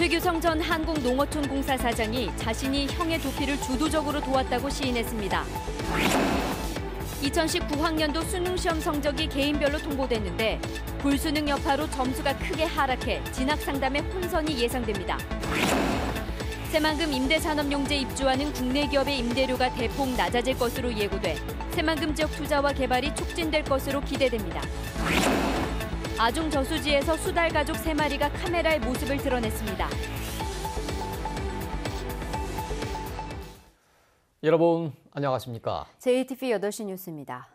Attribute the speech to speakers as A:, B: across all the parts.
A: 최규성 전 한국농어촌공사 사장이 자신이 형의 도피를 주도적으로 도왔다고 시인했습니다. 2019학년도 수능시험 성적이 개인별로 통보됐는데 불수능 여파로 점수가 크게 하락해 진학상담에 혼선이 예상됩니다. 새만금 임대산업용지에 입주하는 국내 기업의 임대료가 대폭 낮아질 것으로 예고돼 새만금 지역 투자와 개발이 촉진될 것으로 기대됩니다. 아중 저수지에서 수달 가족 3마리가 카메라의 모습을 드러냈습니다.
B: 여러분 안녕하십니까?
A: JTV 8시 뉴스입니다.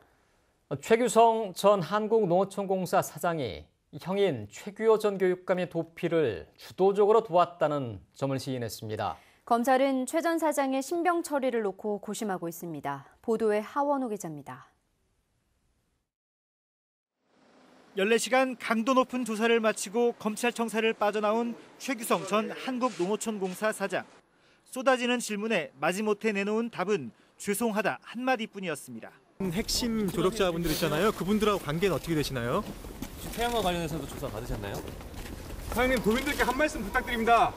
B: 최규성 전 한국농어촌공사 사장이 형인 최규호 전 교육감의 도피를 주도적으로 도왔다는 점을 시인했습니다.
A: 검찰은 최 전 사장의 신병 처리를 놓고 고심하고 있습니다. 보도에 하원호 기자입니다.
C: 14시간 강도 높은 조사를 마치고 검찰청사를 빠져나온 최규성 전 한국농어촌공사 사장. 쏟아지는 질문에 마지못해 내놓은 답은 죄송하다 한마디뿐이었습니다.
D: 핵심 조력자분들 있잖아요. 그분들하고 관계는 어떻게 되시나요?
E: 태양과 관련해서도 조사 받으셨나요?
F: 사장님, 도민들께 한 말씀 부탁드립니다.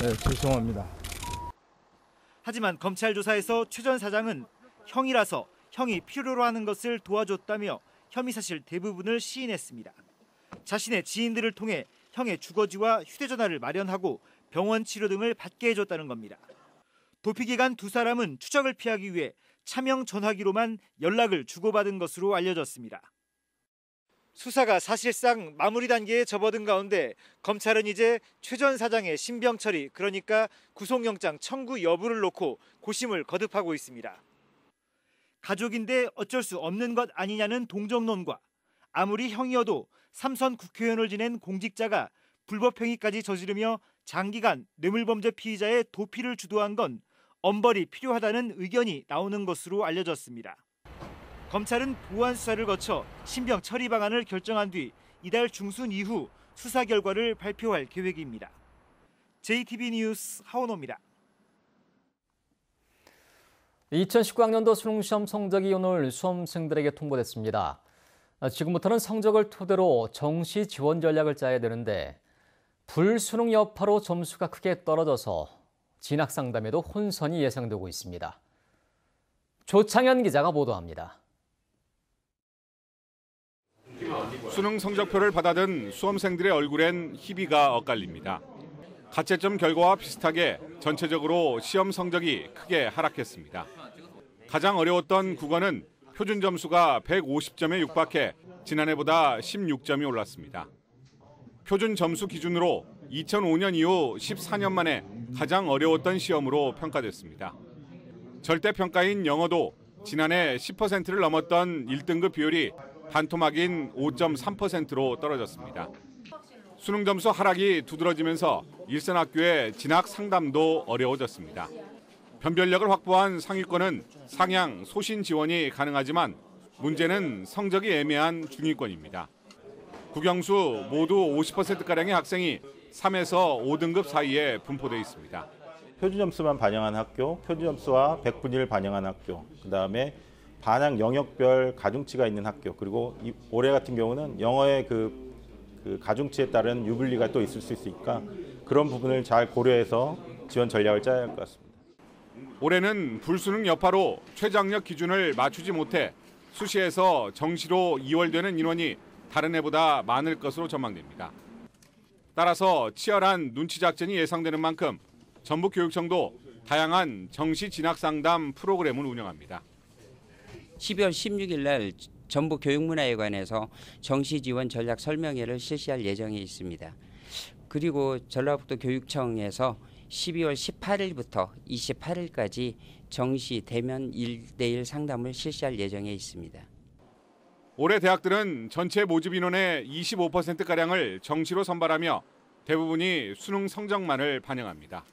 G: 네, 죄송합니다.
C: 하지만 검찰 조사에서 최 전 사장은 형이라서 형이 필요로 하는 것을 도와줬다며 혐의 사실 대부분을 시인했습니다. 자신의 지인들을 통해 형의 주거지와 휴대전화를 마련하고 병원 치료 등을 받게 해줬다는 겁니다. 도피 기간 두 사람은 추적을 피하기 위해 차명 전화기로만 연락을 주고받은 것으로 알려졌습니다. 수사가 사실상 마무리 단계에 접어든 가운데 검찰은 이제 최 전 사장의 신병 처리, 그러니까 구속영장 청구 여부를 놓고 고심을 거듭하고 있습니다. 가족인데 어쩔 수 없는 것 아니냐는 동정론과 아무리 형이어도 3선 국회의원을 지낸 공직자가 불법행위까지 저지르며 장기간 뇌물범죄 피의자의 도피를 주도한 건 엄벌이 필요하다는 의견이 나오는 것으로 알려졌습니다. 검찰은 보완 수사를 거쳐 신병 처리 방안을 결정한 뒤 이달 중순 이후 수사 결과를 발표할 계획입니다. JTB 뉴스 하원호입니다.
B: 2019학년도 수능시험 성적이 오늘 수험생들에게 통보됐습니다. 지금부터는 성적을 토대로 정시 지원 전략을 짜야 되는데 불수능 여파로 점수가 크게 떨어져서 진학상담에도 혼선이 예상되고 있습니다. 조창현 기자가 보도합니다.
F: 수능 성적표를 받아든 수험생들의 얼굴엔 희비가 엇갈립니다. 가채점 결과와 비슷하게 전체적으로 시험 성적이 크게 하락했습니다. 가장 어려웠던 국어는 표준 점수가 150점에 육박해 지난해보다 16점이 올랐습니다. 표준 점수 기준으로 2005년 이후 14년 만에 가장 어려웠던 시험으로 평가됐습니다. 절대평가인 영어도 지난해 10%를 넘었던 1등급 비율이 반토막인 5.3%로 떨어졌습니다. 수능 점수 하락이 두드러지면서 일선 학교의 진학 상담도 어려워졌습니다. 변별력을 확보한 상위권은 상향, 소신 지원이 가능하지만 문제는 성적이 애매한 중위권입니다. 국영수 모두 50%가량의 학생이 3에서 5등급 사이에 분포되어 있습니다.
H: 표준 점수만 반영한 학교, 표준 점수와 100분의 1 반영한 학교, 그다음에 반항 영역별 가중치가 있는 학교, 그리고 올해 같은 경우는 영어의 그 가중치에 따른 유불리가 또 있을 수 있으니까 그런 부분을 잘 고려해서 지원 전략을 짜야 할 것 같습니다.
F: 올해는 불수능 여파로 최장력 기준을 맞추지 못해 수시에서 정시로 이월되는 인원이 다른 해보다 많을 것으로 전망됩니다. 따라서 치열한 눈치 작전이 예상되는 만큼 전북교육청도 다양한 정시 진학 상담 프로그램을 운영합니다.
I: 12월 16일 날 전북교육문화회관에서 정시 지원 전략 설명회를 실시할 예정에 있습니다. 그리고 전라북도 교육청에서 12월 18일부터 28일까지 정시 대면 1대1 상담을 실시할 예정에 있습니다.
F: 올해 대학들은 전체 모집 인원의 25%가량을 정시로 선발하며 대부분이 수능 성적만을 반영합니다.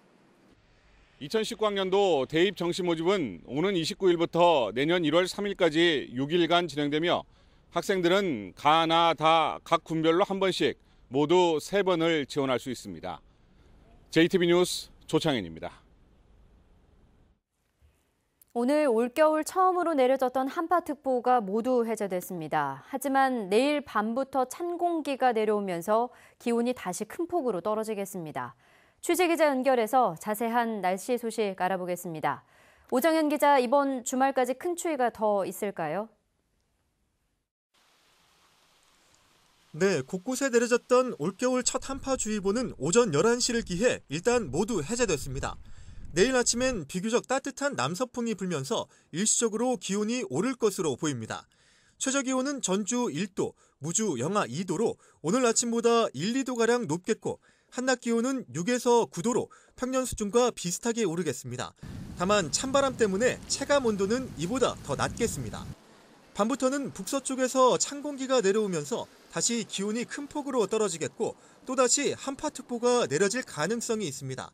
F: 2019학년도 대입 정시 모집은 오는 29일부터 내년 1월 3일까지 6일간 진행되며 학생들은 가나 다 각 군별로 한 번씩 모두 3번을 지원할 수 있습니다. JTB 뉴스 조창현입니다.
A: 오늘 올겨울 처음으로 내려졌던 한파특보가 모두 해제됐습니다. 하지만 내일 밤부터 찬 공기가 내려오면서 기온이 다시 큰 폭으로 떨어지겠습니다. 취재기자 연결해서 자세한 날씨 소식 알아보겠습니다. 오정현 기자, 이번 주말까지 큰 추위가 더 있을까요?
D: 네, 곳곳에 내려졌던 올겨울 첫 한파주의보는 오전 11시를 기해 일단 모두 해제됐습니다. 내일 아침엔 비교적 따뜻한 남서풍이 불면서 일시적으로 기온이 오를 것으로 보입니다. 최저기온은 전주 1도, 무주 영하 2도로 오늘 아침보다 1, 2도가량 높겠고 한낮 기온은 6에서 9도로 평년 수준과 비슷하게 오르겠습니다. 다만 찬바람 때문에 체감 온도는 이보다 더 낮겠습니다. 밤부터는 북서쪽에서 찬 공기가 내려오면서 다시 기온이 큰 폭으로 떨어지겠고 또다시 한파특보가 내려질 가능성이 있습니다.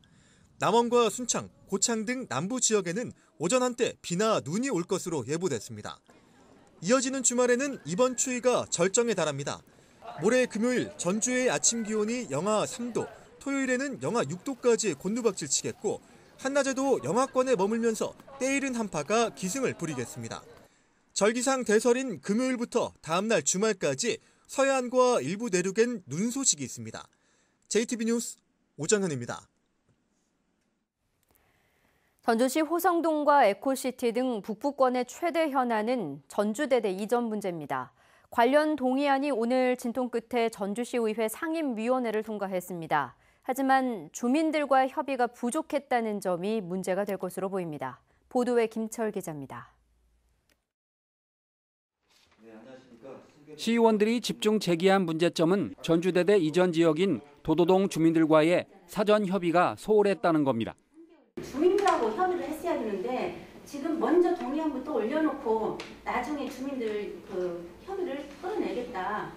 D: 남원과 순창, 고창 등 남부 지역에는 오전 한때 비나 눈이 올 것으로 예보됐습니다. 이어지는 주말에는 이번 추위가 절정에 달합니다. 모레 금요일 전주의 아침 기온이 영하 3도, 토요일에는 영하 6도까지 곤두박질 치겠고 한낮에도 영하권에 머물면서 때이른 한파가 기승을 부리겠습니다. 절기상 대설인 금요일부터 다음날 주말까지 서해안과 일부 내륙엔 눈 소식이 있습니다. JTB 뉴스 오정현입니다.
A: 전주시 호성동과 에코시티 등 북부권의 최대 현안은 전주대대 이전 문제입니다. 관련 동의안이 오늘 진통 끝에 전주시의회 상임위원회를 통과했습니다. 하지만 주민들과 협의가 부족했다는 점이 문제가 될 것으로 보입니다. 보도에 김철 기자입니다.
J: 시의원들이 집중 제기한 문제점은 전주대대 이전 지역인 도도동 주민들과의 사전 협의가 소홀했다는 겁니다.
K: 주민들하고 협의를 했어야 되는데 지금 먼저 동의안부터 올려놓고 나중에 주민들 협의를 끌어내겠다.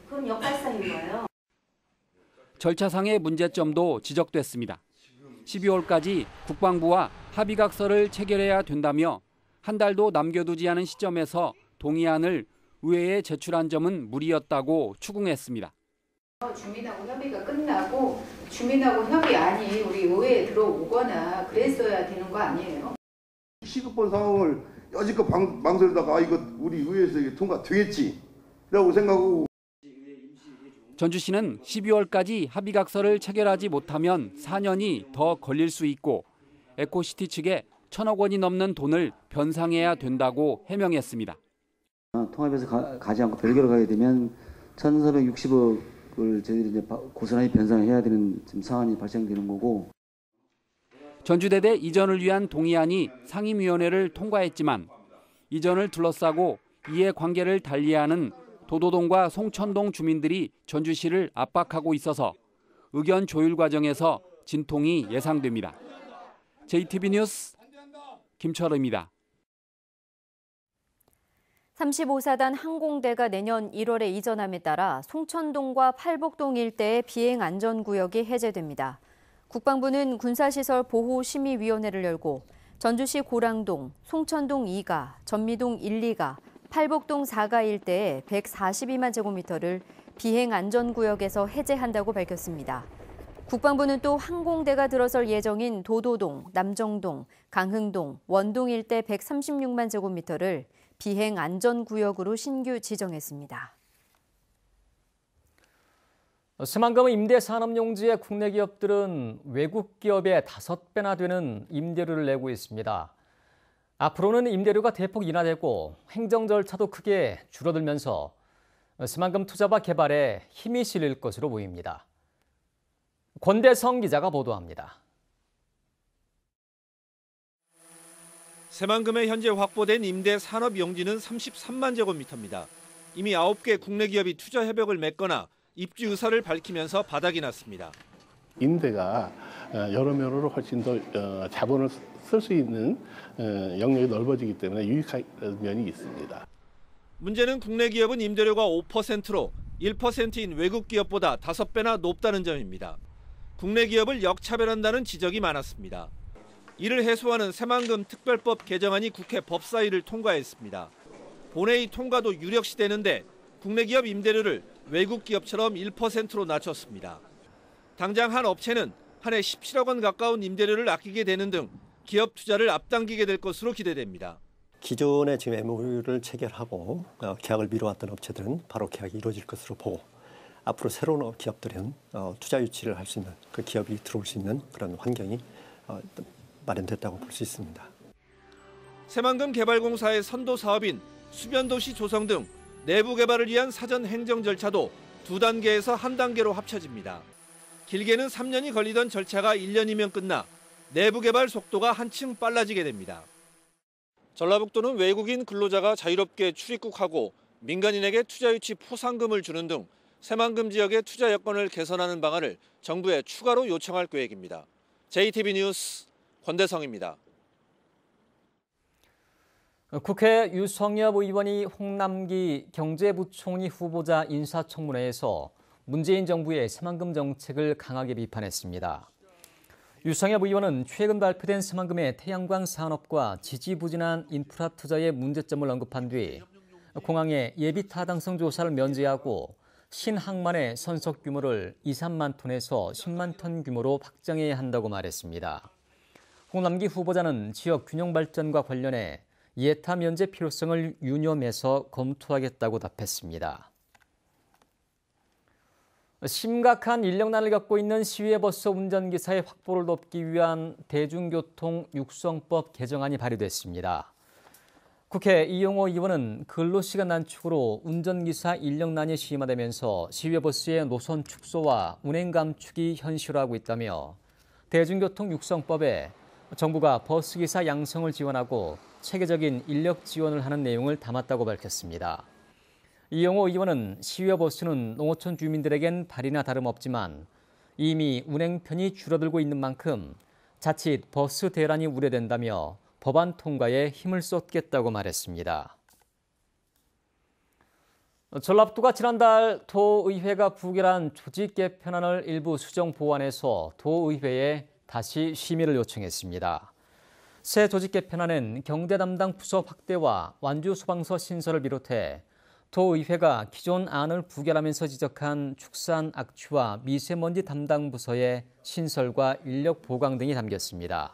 K: 그건 역발상인 거예요.
J: 절차상의 문제점도 지적됐습니다. 12월까지 국방부와 합의각서를 체결해야 된다며 한 달도 남겨두지 않은 시점에서 동의안을 의회에 제출한 점은 무리였다고 추궁했습니다.
L: 주민하고 협의가 끝나고 주민하고 협의안이 우리 의회에 들어오거나 그랬어야 되는 거 아니에요?
M: 시급한 상황을 여지껏 망설이다가 이거 우리 의회에서 이게 통과되겠지라고 생각하고.
J: 전주시는 12월까지 합의각서를 체결하지 못하면 4년이 더 걸릴 수 있고 에코시티 측에 1,000억 원이 넘는 돈을 변상해야 된다고 해명했습니다.
N: 통합에서 가지 않고 별개로 가게 되면 1,460억을 저희들이 이제 고스란히 변상해야 되는 지금 상황이 발생되는 거고.
J: 전주대대 이전을 위한 동의안이 상임위원회를 통과했지만 이전을 둘러싸고 이해 관계를 달리하는 도도동과 송천동 주민들이 전주시를 압박하고 있어서 의견 조율 과정에서 진통이 예상됩니다. JTB 뉴스 김철우입니다.
A: 35사단 항공대가 내년 1월에 이전함에 따라 송천동과 팔복동 일대의 비행 안전구역이 해제됩니다. 국방부는 군사시설 보호심의위원회를 열고 전주시 고랑동, 송천동 2가, 전미동 1, 2가, 팔복동 4가 일대의 142만 제곱미터를 비행 안전구역에서 해제한다고 밝혔습니다. 국방부는 또 항공대가 들어설 예정인 도도동, 남정동, 강흥동, 원동 일대 136만 제곱미터를 비행 안전구역으로 신규 지정했습니다.
B: 새만금 임대 산업용지의 국내 기업들은 외국 기업의 5배나 되는 임대료를 내고 있습니다. 앞으로는 임대료가 대폭 인하되고 행정 절차도 크게 줄어들면서 새만금 투자와 개발에 힘이 실릴 것으로 보입니다. 권대성 기자가 보도합니다.
O: 새만금에 현재 확보된 임대 산업 용지는 33만 제곱미터입니다. 이미 9개 국내 기업이 투자 협약을 맺거나 입주 의사를 밝히면서 바닥이 났습니다.
P: 임대가 여러 면으로 훨씬 더 자본을 쓸 수 있는 영역이 넓어지기 때문에 유익한 면이 있습니다.
O: 문제는 국내 기업은 임대료가 5%로 1%인 외국 기업보다 5배나 높다는 점입니다. 국내 기업을 역차별한다는 지적이 많았습니다. 이를 해소하는 새만금 특별법 개정안이 국회 법사위를 통과했습니다. 본회의 통과도 유력시되는데 국내 기업 임대료를 외국 기업처럼 1%로 낮췄습니다. 당장 한 업체는 한 해 17억 원 가까운 임대료를 아끼게 되는 등 기업 투자를 앞당기게 될 것으로 기대됩니다.
Q: 기존에 지금 MOU를 체결하고 계약을 미뤄왔던 업체들은 바로 계약이 이루어질 것으로 보고 앞으로 새로운 기업들은 투자 유치를 할 수 있는 그 기업이 들어올 수 있는 그런 환경이 마련됐다고 볼 수 있습니다.
O: 새만금 개발공사의 선도 사업인 수변도시 조성 등 내부 개발을 위한 사전 행정 절차도 2단계에서 1단계로 합쳐집니다. 길게는 3년이 걸리던 절차가 1년이면 끝나 내부 개발 속도가 한층 빨라지게 됩니다. 전라북도는 외국인 근로자가 자유롭게 출입국하고 민간인에게 투자 유치 포상금을 주는 등 새만금 지역의 투자 여건을 개선하는 방안을 정부에 추가로 요청할 계획입니다. JTB 뉴스 권대성입니다.
B: 국회 유성엽 의원이 홍남기 경제부총리 후보자 인사청문회에서 문재인 정부의 새만금 정책을 강하게 비판했습니다. 유성엽 의원은 최근 발표된 새만금의 태양광 산업과 지지부진한 인프라 투자의 문제점을 언급한 뒤 공항의 예비 타당성 조사를 면제하고 신항만의 선석 규모를 2, 3만 톤에서 10만 톤 규모로 확장해야 한다고 말했습니다. 홍남기 후보자는 지역 균형 발전과 관련해 예타 면제 필요성을 유념해서 검토하겠다고 답했습니다. 심각한 인력난을 겪고 있는 시외버스 운전기사의 확보를 돕기 위한 대중교통 육성법 개정안이 발의됐습니다. 국회 이용호 의원은 근로시간 단축으로 운전기사 인력난이 심화되면서 시외버스의 노선 축소와 운행 감축이 현실화하고 있다며 대중교통 육성법에 정부가 버스기사 양성을 지원하고 체계적인 인력 지원을 하는 내용을 담았다고 밝혔습니다. 이용호 의원은 시외버스는 농어촌 주민들에겐 발이나 다름없지만 이미 운행편이 줄어들고 있는 만큼 자칫 버스 대란이 우려된다며 법안 통과에 힘을 쏟겠다고 말했습니다. 전라북도가 지난달 도의회가 부결한 조직 개편안을 일부 수정 보완해서 도의회에 다시 심의를 요청했습니다. 새 조직 개편안은 경대 담당 부서 확대와 완주 소방서 신설을 비롯해 도의회가 기존 안을 부결하면서 지적한 축산 악취와 미세먼지 담당 부서의 신설과 인력 보강 등이 담겼습니다.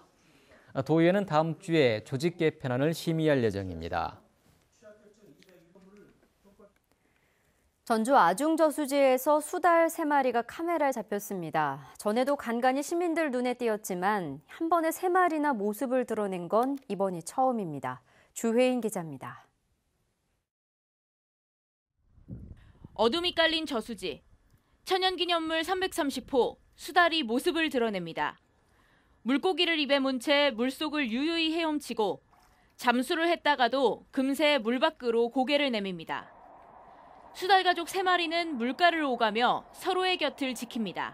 B: 도의회는 다음 주에 조직 개편안을 심의할 예정입니다.
A: 전주 아중저수지에서 수달 3마리가 카메라에 잡혔습니다. 전에도 간간히 시민들 눈에 띄었지만 한 번에 3마리나 모습을 드러낸 건 이번이 처음입니다. 주혜인 기자입니다.
R: 어둠이 깔린 저수지. 천연기념물 330호 수달이 모습을 드러냅니다. 물고기를 입에 문 채 물속을 유유히 헤엄치고 잠수를 했다가도 금세 물 밖으로 고개를 내밉니다. 수달 가족 3마리는 물가를 오가며 서로의 곁을 지킵니다.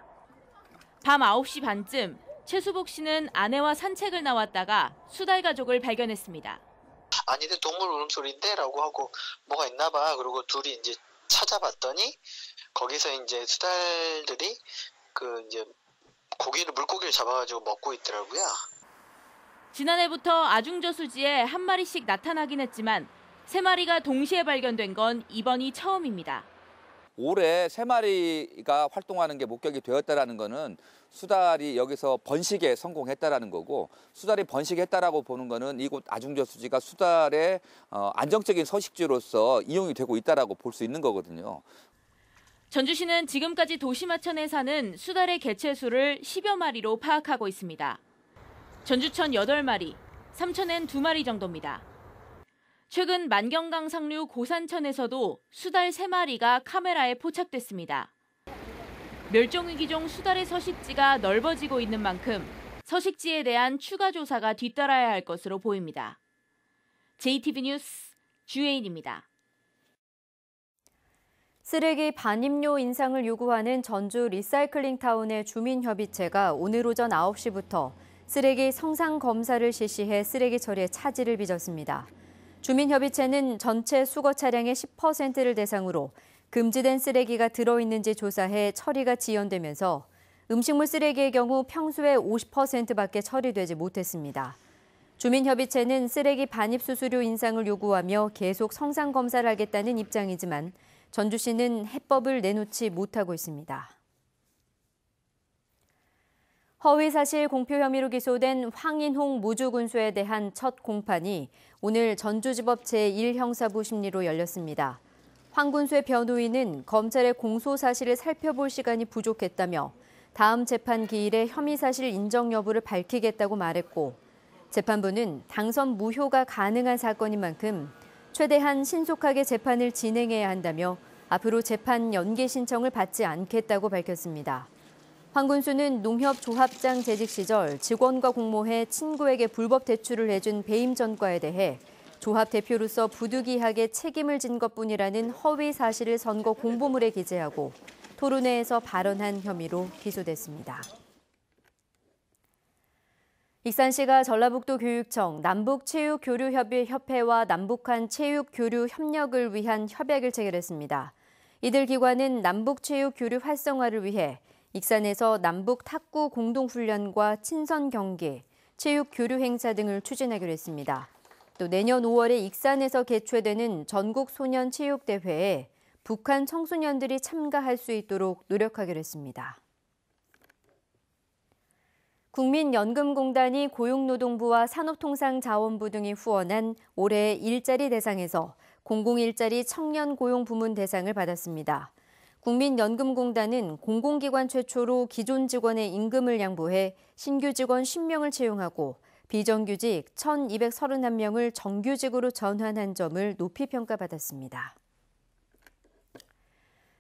R: 밤 9시 반쯤 최수복 씨는 아내와 산책을 나왔다가 수달 가족을 발견했습니다.
S: 아니네 동물 울음소리인데 라고 하고 뭐가 있나 봐. 그리고 둘이 이제 찾아봤더니 거기서 이제 수달들이 이제 물고기를 잡아가지고 먹고 있더라고요.
R: 지난해부터 아중저수지에 한 마리씩 나타나긴 했지만 3마리가 동시에 발견된 건 이번이 처음입니다.
T: 올해 3마리가 활동하는 게 목격이 되었다라는 거는 수달이 여기서 번식에 성공했다라는 거고, 수달이 번식했다라고 보는 거는 이곳 아중저수지가 수달의 안정적인 서식지로서 이용이 되고 있다라고 볼 수 있는 거거든요.
R: 전주시는 지금까지 도시마천에 사는 수달의 개체수를 10여 마리로 파악하고 있습니다. 전주천 8마리, 삼천엔 2마리 정도입니다. 최근 만경강 상류 고산천에서도 수달 3마리가 카메라에 포착됐습니다. 멸종위기종 수달의 서식지가 넓어지고 있는 만큼 서식지에 대한 추가 조사가 뒤따라야 할 것으로 보입니다. JTB 뉴스 주혜인입니다.
A: 쓰레기 반입료 인상을 요구하는 전주 리사이클링타운의 주민협의체가 오늘 오전 9시부터 쓰레기 성상 검사를 실시해 쓰레기 처리에 차질을 빚었습니다. 주민협의체는 전체 수거 차량의 10%를 대상으로 금지된 쓰레기가 들어있는지 조사해 처리가 지연되면서 음식물 쓰레기의 경우 평소에 50%밖에 처리되지 못했습니다. 주민협의체는 쓰레기 반입 수수료 인상을 요구하며 계속 성상 검사를 하겠다는 입장이지만 전주시는 해법을 내놓지 못하고 있습니다. 허위사실 공표 혐의로 기소된 황인홍 무주군수에 대한 첫 공판이 오늘 전주지법 제1형사부 심리로 열렸습니다. 황 군수의 변호인은 검찰의 공소 사실을 살펴볼 시간이 부족했다며 다음 재판 기일에 혐의 사실 인정 여부를 밝히겠다고 말했고, 재판부는 당선 무효가 가능한 사건인 만큼 최대한 신속하게 재판을 진행해야 한다며 앞으로 재판 연기 신청을 받지 않겠다고 밝혔습니다. 황 군수는 농협조합장 재직 시절 직원과 공모해 친구에게 불법 대출을 해준 배임 전과에 대해 조합 대표로서 부득이하게 책임을 진 것뿐이라는 허위 사실을 선거 공보물에 기재하고 토론회에서 발언한 혐의로 기소됐습니다. 익산시가 전라북도 교육청 남북체육교류협회와 남북한 체육교류 협력을 위한 협약을 체결했습니다. 이들 기관은 남북체육교류 활성화를 위해 익산에서 남북 탁구 공동훈련과 친선 경기, 체육교류 행사 등을 추진하기로 했습니다. 또 내년 5월에 익산에서 개최되는 전국소년체육대회에 북한 청소년들이 참가할 수 있도록 노력하기로 했습니다. 국민연금공단이 고용노동부와 산업통상자원부 등이 후원한 올해 일자리 대상에서 공공일자리 청년고용 부문 대상을 받았습니다. 국민연금공단은 공공기관 최초로 기존 직원의 임금을 양보해 신규 직원 10명을 채용하고 비정규직 1,231명을 정규직으로 전환한 점을 높이 평가받았습니다.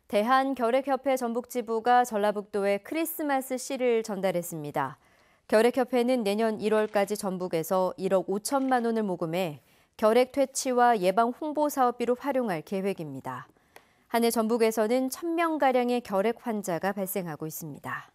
A: 대한결핵협회 전북지부가 전라북도에 크리스마스 씨를 전달했습니다. 결핵협회는 내년 1월까지 전북에서 1억 5천만 원을 모금해 결핵 퇴치와 예방 홍보 사업비로 활용할 계획입니다. 한 해 전북에서는 1,000명가량의 결핵 환자가 발생하고 있습니다.